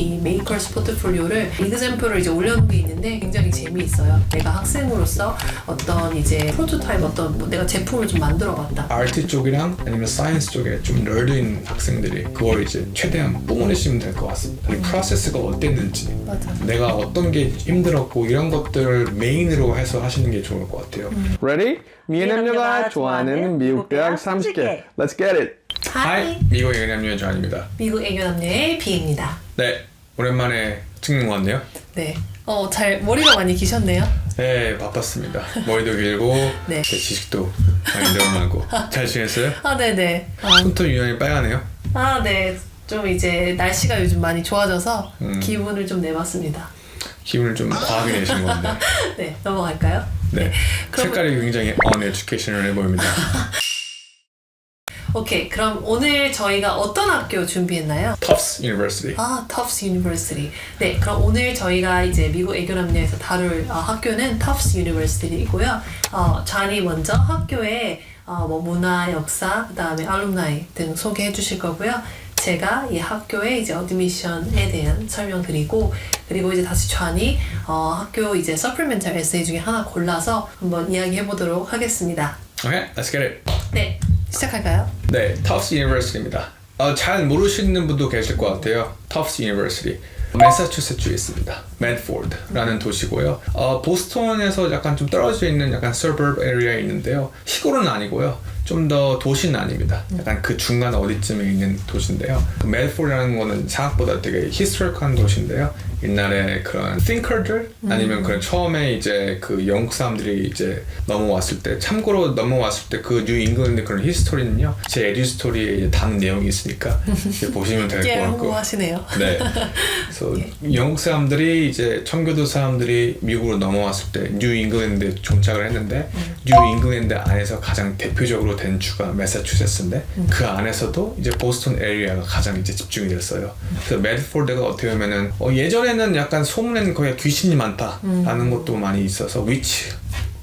이 메이커스 포트폴리오를 example을 이제 올려놓은 게 있는데 굉장히 재미있어요. 내가 학생으로서 어떤 이제 프로토타입 어떤 뭐 내가 제품을 좀 만들어봤다. 아트 쪽이랑 아니면 사이언스 쪽에 좀 널드인 학생들이 그걸 이제 최대한 뿜어내시면 될 것 같습니다. 이 프로세스가 어땠는지, 맞아. 내가 어떤 게 힘들었고 이런 것들을 메인으로 해서 하시는 게 좋을 것 같아요. Ready? 미연남녀가 좋아하는 미국 대학 30개. Let's get it! 하이, 미국 애견남녀의 조한입니다. 미국 애교남녀의 비입니다. 네, 오랜만에 찍는 것 같네요. 네. 잘 머리가 많이 기셨네요. 네, 바빴습니다. 머리도 길고 네. 제 지식도 많이 늘어나고. 잘 지냈어요? 네네. 손톱 유난히 빨갛네요. 네. 좀 이제 날씨가 요즘 많이 좋아져서 기분을 좀 내봤습니다. 기분을 좀 과하게 내신 것 같네요. 네, 넘어갈까요? 네, 그럼- 색깔이 굉장히 uneducational해 보입니다. 오케이, 그럼 오늘 저희가 어떤 학교 준비했나요? Tufts University. Tufts University. 네, 그럼 오늘 저희가 이제 미국 애교남녀에서 다룰 학교는 Tufts University이고요. 잔이 먼저 학교의 뭐 문화, 역사, 그다음에 알룸나이 등 소개해 주실 거고요. 제가 이 학교의 이제 어드미션에 대한 설명드리고, 그리고 이제 다시 잔이 학교 이제 서플멘탈 에세이 중에 하나 골라서 한번 이야기해 보도록 하겠습니다. Okay, let's get it. 네, 시작할까요? 네, Tufts University입니다. 잘 모르시는 분도 계실 것 같아요. Tufts University. 매사추세츠에 있습니다. 맨포드라는 도시고요. 보스턴에서 약간 좀 떨어져 있는 약간 suburb area에 있는데요. 시골은 아니고요. 좀 더 도시는 아닙니다. 약간 그 중간 어디쯤에 있는 도시인데요. 맨포드라는 거는 생각보다 되게 historic한 도시인데요. 옛날에 그런 thinker들 아니면 그런 처음에 이제 그 영국 사람들이 이제 넘어왔을 때, 참고로 넘어왔을 때 그 뉴 잉글랜드 그런 히스토리는요, 제 에듀 스토리에 담은 내용이 있으니까 이제 보시면 될 것 예, 같고. 홍보하시네요. 네. 그래서 영국 사람들이 이제 청교도 사람들이 미국으로 넘어왔을 때 뉴 잉글랜드에 정착을 했는데, 뉴 잉글랜드 안에서 가장 대표적으로 된 주가 매사추세츠인데, 그 안에서도 이제 보스턴 에리아가 가장 이제 집중이 됐어요. 그래서 매드포드가 어떻게 보면은 예전에는 약간 소문에는 거의 귀신이 많다라는 것도 많이 있어서 위치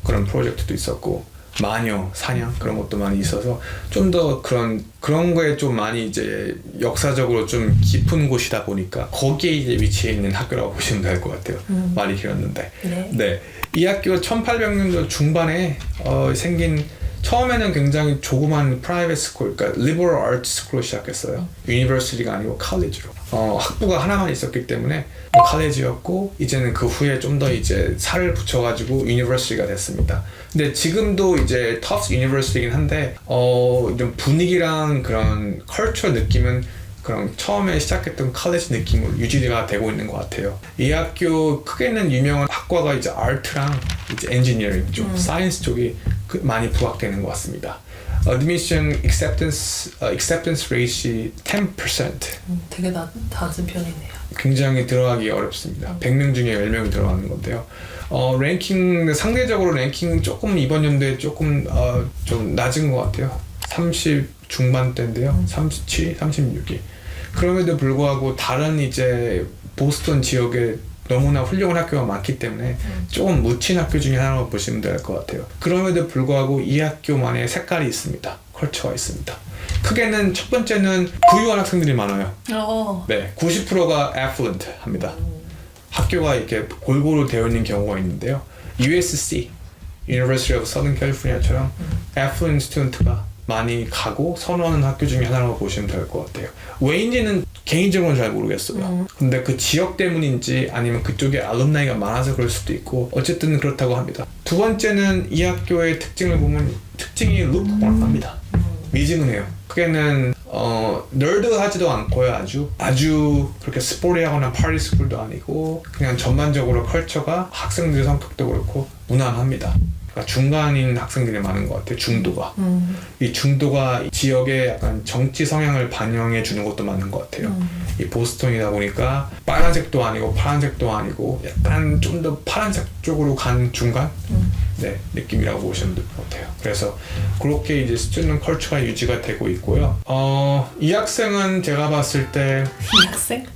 그런 프로젝트도 있었고, 마녀 사냥 그런 것도 많이 있어서 좀 더 그런 거에 좀 많이 이제 역사적으로 좀 깊은 곳이다 보니까 거기에 이제 위치해 있는 학교라고 보시면 될 것 같아요. 말이 길었는데. 네. 이 학교 1800년도 중반에 생긴, 처음에는 굉장히 조그만 프라이빗 스쿨, 그러니까 리버럴 아트 스쿨로 시작했어요. 유니버시티가 아니고 칼리지로. 학부가 하나만 있었기 때문에 칼리지였고, 이제는 그 후에 좀 더 이제 살을 붙여가지고 유니버시티가 됐습니다. 근데 지금도 이제 터프스 유니버시티긴 한데 좀 분위기랑 그런 컬처 느낌은 그런 처음에 시작했던 칼리지 느낌으로 유지가 되고 있는 것 같아요. 이 학교 크게는 유명한 학과가 이제 아트랑 이제 엔지니어링 쪽, 사이언스 쪽이 많이 부각되는 것 같습니다. Admission acceptance rate이 10%. 되게 낮은 편이네요. 굉장히 들어가기 어렵습니다. 100명 중에 10명이 들어가는 건데요. 랭킹, 상대적으로 랭킹 조금 이번 연도에 조금 좀 낮은 것 같아요. 30 중반대인데요. 37, 36위. 그럼에도 불구하고 다른 이제 보스턴 지역에 너무나 훌륭한 학교가 많기 때문에 조금 묻힌 학교 중에 하나로 보시면 될 것 같아요. 그럼에도 불구하고 이 학교만의 색깔이 있습니다. 컬처가 있습니다. 크게는 첫 번째는 부유한 학생들이 많아요. 네, 90%가 affluent 합니다. 학교가 이렇게 골고루 되어 있는 경우가 있는데요. USC, University of Southern California처럼 affluent student가 많이 가고 선호하는 학교 중에 하나라고 보시면 될 것 같아요. 왜인지는 개인적으로는 잘 모르겠어요. 근데 그 지역 때문인지 아니면 그쪽에 알룸나이가 많아서 그럴 수도 있고, 어쨌든 그렇다고 합니다. 두 번째는 이 학교의 특징을 보면 특징이 루크warm합니다. 미지근해요. 크게는 널드하지도 않고요. 아주 그렇게 스포리하거나 파티 스쿨도 아니고, 그냥 전반적으로 컬처가 학생들의 성격도 그렇고 무난합니다. 그러니까 중간인 학생들이 많은 것 같아요. 중도가. 이 중도가 지역의 약간 정치 성향을 반영해 주는 것도 맞는 것 같아요. 이 보스턴이다 보니까 빨간색도 아니고 파란색도 아니고 약간 좀 더 파란색 쪽으로 간 중간 네, 느낌이라고 보시면 될 것 같아요. 그래서 그렇게 이제 스튜던트 컬처가 유지가 되고 있고요. 이 학생은 제가 봤을 때 이 학생?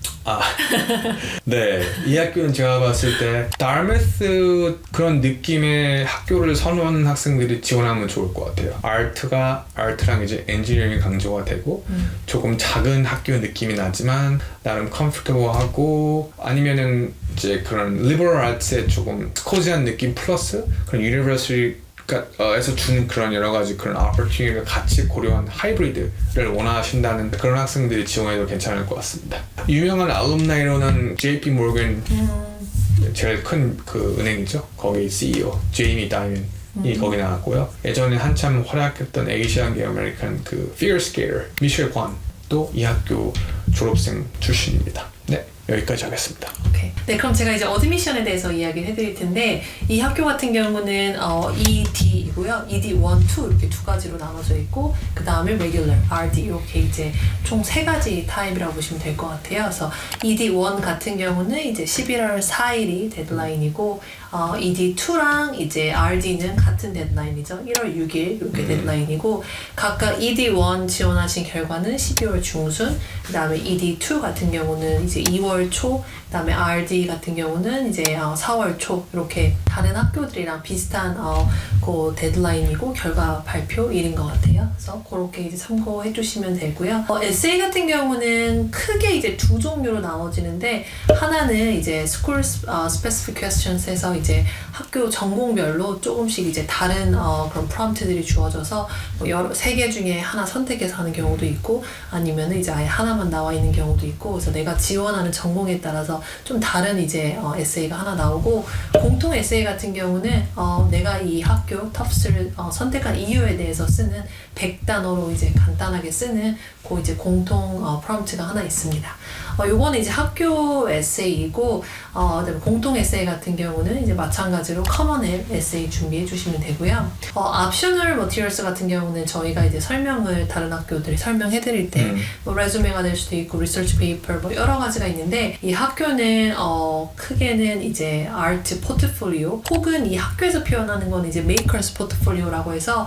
네, 이 학교는 제가 봤을 때 다르메스 그런 느낌의 학교를 선호하는 학생들이 지원하면 좋을 것 같아요. 아트랑 이제 엔지니어링이 강조가 되고 조금 작은 학교 느낌이 나지만 나름 컴포터블하고 아니면은 이제 그런 리버럴 아트에 조금 스코지한 느낌 플러스 그런 유니버시티에서 주는 그런 여러 가지 그런 opportunity를 같이 고려한 하이브리드를 원하신다는 그런 학생들이 지원해도 괜찮을 것 같습니다. 유명한 알룸나이로는 JP 모건 제일 큰 그 은행이죠. 거기 CEO 제이미 다이먼이 거기 나왔고요. 예전에 한참 활약했던 에이시안계 아메리칸 그 피겨 스케이터 미셸 관도 이 학교 졸업생 출신입니다. 네, 여기까지 하겠습니다. 오케이. 네, 그럼 제가 이제 어드미션에 대해서 이야기를 해드릴 텐데 이 학교 같은 경우는 ED이고요. ED 1, 2 이렇게 두 가지로 나눠져 있고 그 다음에 regular, RD 이렇게 이제 총 세 가지 타입이라고 보시면 될 것 같아요. 그래서 ED 1 같은 경우는 이제 11월 4일이 데드라인이고 ED 2랑 이제 RD는 같은 데드라인이죠. 1월 6일 이렇게 데드라인이고 각각 ED 1 지원하신 결과는 12월 중순, 그 다음에 ED 2 같은 경우는 이제 2월 초, 그 다음에 RD 같은 경우는 이제 4월 초 이렇게 다른 학교들이랑 비슷한 그 데드라인이고 결과 발표일인 것 같아요. 그래서 그렇게 이제 참고해 주시면 되고요. 에세이 같은 경우는 크게 이제 두 종류로 나눠지는데 하나는 이제 School Specific Questions에서 이제 학교 전공별로 조금씩 이제 다른 그런 프롬프트들이 주어져서 뭐 여러 세 개 중에 하나 선택해서 하는 경우도 있고 아니면은 이제 아예 하나만 나와 있는 경우도 있고 그래서 내가 지원하는 전공에 따라서 좀 다른 이제 에세이가 하나 나오고 공통 에세이 같은 경우는 내가 이 학교 터프스를 선택한 이유에 대해서 쓰는 100단어로 이제 간단하게 쓰는 그 이제 공통 프롬프트가 하나 있습니다. 요거는 이제 학교 에세이이고 그다음에 공통 에세이 같은 경우는 이제 마찬가지로 커먼 에세이 준비해 주시면 되고요. 옵셔널 머티리얼스 같은 경우는 저희가 이제 설명을 다른 학교들이 설명해 드릴 때 뭐 레주메가 될 수도 있고 리서치 페이퍼 뭐 여러 가지가 있는데 이 학교는 크게는 이제 아트 포트폴리오 혹은 이 학교에서 표현하는 건 이제 메이커스 포트폴리오라고 해서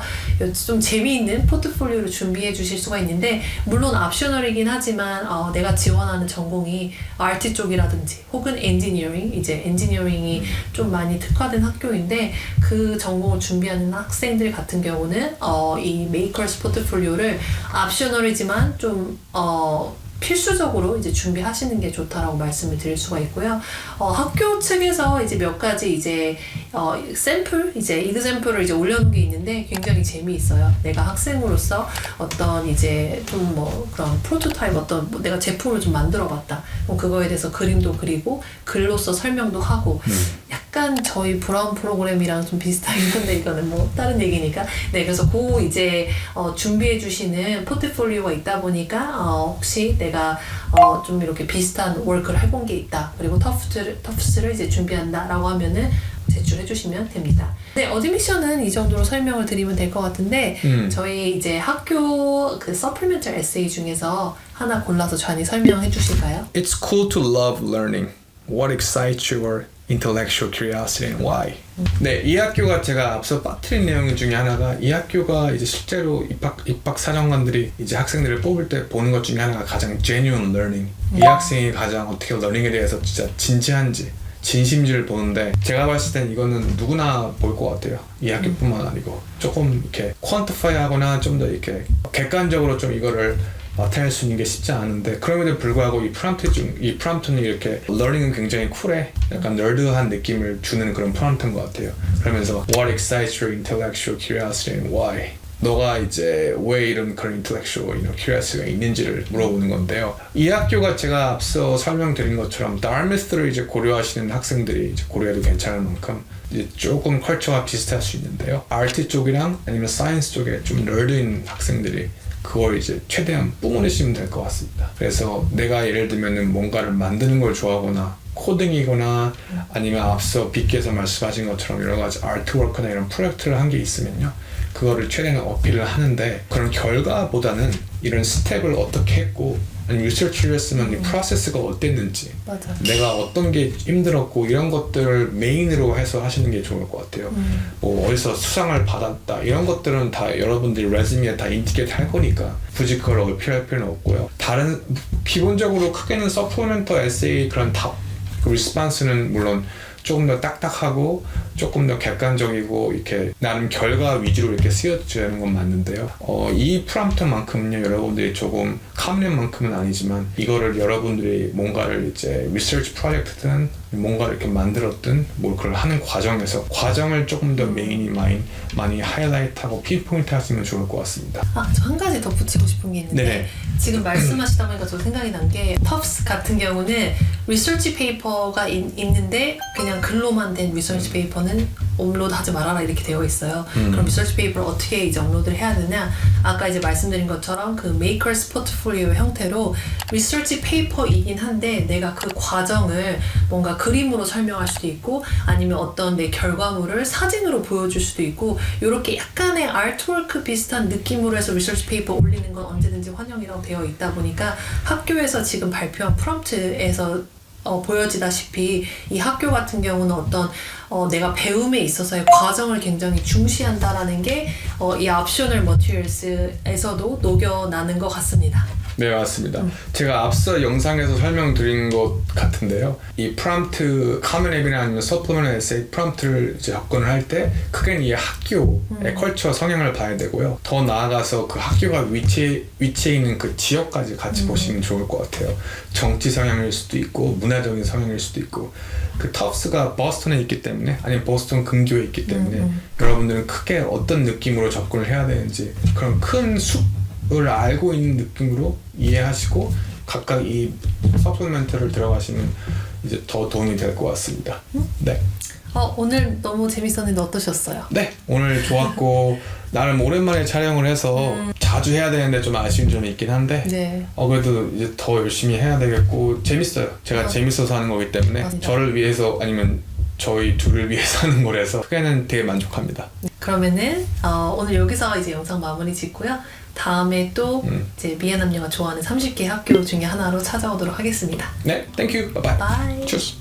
좀 재미있는 포트폴리오를 준비해 주실 수가 있는데 물론 옵셔널이긴 하지만 내가 지원하는 전공이 아트 쪽이라든지 혹은 엔지니어링 이제 엔지니어링이 좀 많이 특화된 학교인데 그 전공을 준비하는 학생들 같은 경우는 이 메이커스 포트폴리오를 옵셔널이지만 좀 필수적으로 이제 준비하시는 게 좋다라고 말씀을 드릴 수가 있고요. 학교 측에서 이제 몇 가지 이제 샘플 이제 이그샘플을 이제 올려놓은 게 있는데 굉장히 재미있어요. 내가 학생으로서 어떤 이제 좀 뭐 그런 프로토타입 어떤 뭐 내가 제품을 좀 만들어봤다. 뭐 그거에 대해서 그림도 그리고 글로써 설명도 하고 약간 저희 브라운 프로그램이랑 좀 비슷하긴 한데 이거는 뭐 다른 얘기니까. 네, 그래서 그 이제 준비해 주시는 포트폴리오가 있다 보니까 혹시 내가 좀 이렇게 비슷한 워크를 해본 게 있다. 그리고 터프스를 이제 준비한다라고 하면은 제출해 주시면 됩니다. 네, 어드미션은 이 정도로 설명을 드리면 될 것 같은데 저희 이제 학교 그 서플리멘털 에세이 중에서 하나 골라서 잔이 설명해 주실까요? It's cool to love learning. What excites your intellectual curiosity and why? 네, 이 학교가 제가 앞서 빠뜨린 내용 중에 하나가 이 학교가 이제 실제로 입학 사정관들이 이제 학생들을 뽑을 때 보는 것 중에 하나가 가장 genuine learning. 이 학생이 가장 어떻게 러닝에 대해서 진짜 진지한지 진심지를 보는데 제가 봤을 땐 이거는 누구나 볼 것 같아요. 이 학교뿐만 아니고 조금 이렇게 퀀티파이하거나 좀 더 이렇게 객관적으로 좀 이거를 나타낼 수 있는 게 쉽지 않은데 그럼에도 불구하고 이 프롬프트는 이렇게 러닝은 굉장히 쿨해 약간 널드한 느낌을 주는 그런 프롬프트인 것 같아요. 그러면서 What excites your intellectual curiosity and why? 너가 이제 왜 이런 그런 intellectual curiosity가 있는지를 물어보는 건데요. 이 학교가 제가 앞서 설명드린 것처럼 다르미스를 이제 고려하시는 학생들이 이제 고려해도 괜찮을 만큼 이제 조금 컬처가 비슷할 수 있는데요. 아트 쪽이랑 아니면 사이언스 쪽에 좀 널드인 학생들이 그걸 이제 최대한 뿜어내시면 될 것 같습니다. 그래서 내가 예를 들면은 뭔가를 만드는 걸 좋아하거나 코딩이거나 아니면 앞서 빅께서 말씀하신 것처럼 여러 가지 아트워크나 이런 프로젝트를 한 게 있으면요. 그거를 최대한 어필을 하는데 그런 결과보다는 이런 스텝을 어떻게 했고 아니면 리서치를 했으면 이 프로세스가 어땠는지 맞아. 내가 어떤 게 힘들었고 이런 것들을 메인으로 해서 하시는 게 좋을 것 같아요. 뭐 어디서 수상을 받았다 이런 것들은 다 여러분들이 레즈미에 다 인디케이트 할 거니까 굳이 그걸 어필할 필요는 없고요. 다른 기본적으로 크게는 서플리멘터 에세이 그런 답 리스폰스는 물론 조금 더 딱딱하고 조금 더 객관적이고 이렇게 나름 결과 위주로 이렇게 쓰여져야 하는 건 맞는데요. 이 프롬프트만큼은요 여러분들이 조금 카미넷만큼은 아니지만 이거를 여러분들이 뭔가를 이제 리서치 프로젝트든 뭔가를 이렇게 만들었든 뭐 그걸 하는 과정에서 과정을 조금 더 메인이 많이 하이라이트하고 피포인트 하시면 좋을 것 같습니다. 저 한 가지 덧붙이고 싶은 게 있는데 네네. 지금 말씀하시다 보니까 저 생각이 난 게 터프스 같은 경우는 리서치 페이퍼가 있는데 그냥 글로만 된 리서치 페이퍼는 업로드하지 말아라 이렇게 되어 있어요. 그럼 리서치 페이퍼를 어떻게 이제 업로드를 해야 되냐? 아까 이제 말씀드린 것처럼 그 메이커스 포트폴리오 형태로 리서치 페이퍼이긴 한데 내가 그 과정을 뭔가 그림으로 설명할 수도 있고 아니면 어떤 내 결과물을 사진으로 보여줄 수도 있고 이렇게 약간의 아트워크 비슷한 느낌으로 해서 리서치 페이퍼 올리는 건 언제든지 환영이라고 되어 있다 보니까 학교에서 지금 발표한 프롬프트에서 보여지다시피 이 학교 같은 경우는 어떤 내가 배움에 있어서의 과정을 굉장히 중시한다라는 게 이 옵셔널 머티리얼스에서도 녹여나는 것 같습니다. 네 맞습니다. 제가 앞서 영상에서 설명드린 것 같은데요. 이 프롬프트 커먼 앱이나 아니면 서플리먼트 에세이 프롬프트를 이제 접근을 할 때 크게는 이 학교의 컬처 성향을 봐야 되고요. 더 나아가서 그 학교가 위치해 있는 그 지역까지 같이 보시면 좋을 것 같아요. 정치 성향일 수도 있고 문화적인 성향일 수도 있고 그 터프스가 버스턴에 있기 때문에 아니면 보스턴 근교에 있기 때문에 여러분들은 크게 어떤 느낌으로 접근을 해야 되는지 그런 큰 숲을 알고 있는 느낌으로 이해하시고 각각 이 서플리멘트를 들어가시면 이제 더 도움이 될 것 같습니다. 네. 오늘 너무 재밌었는데 어떠셨어요? 네, 오늘 좋았고 나름 오랜만에 촬영을 해서 자주 해야 되는데 좀 아쉬운 점이 있긴 한데 네. 그래도 이제 더 열심히 해야 되겠고 재밌어요. 제가 재밌어서 하는 거기 때문에 맞습니다. 저를 위해서 아니면 저희 둘을 위해서 하는 거라서 크게는 되게 만족합니다. 그러면은 오늘 여기서 이제 영상 마무리 짓고요. 다음에 또 이제 미애남녀가 좋아하는 30개 학교 중에 하나로 찾아오도록 하겠습니다. 네, 땡큐, 바이바이. 바이. Tschüss.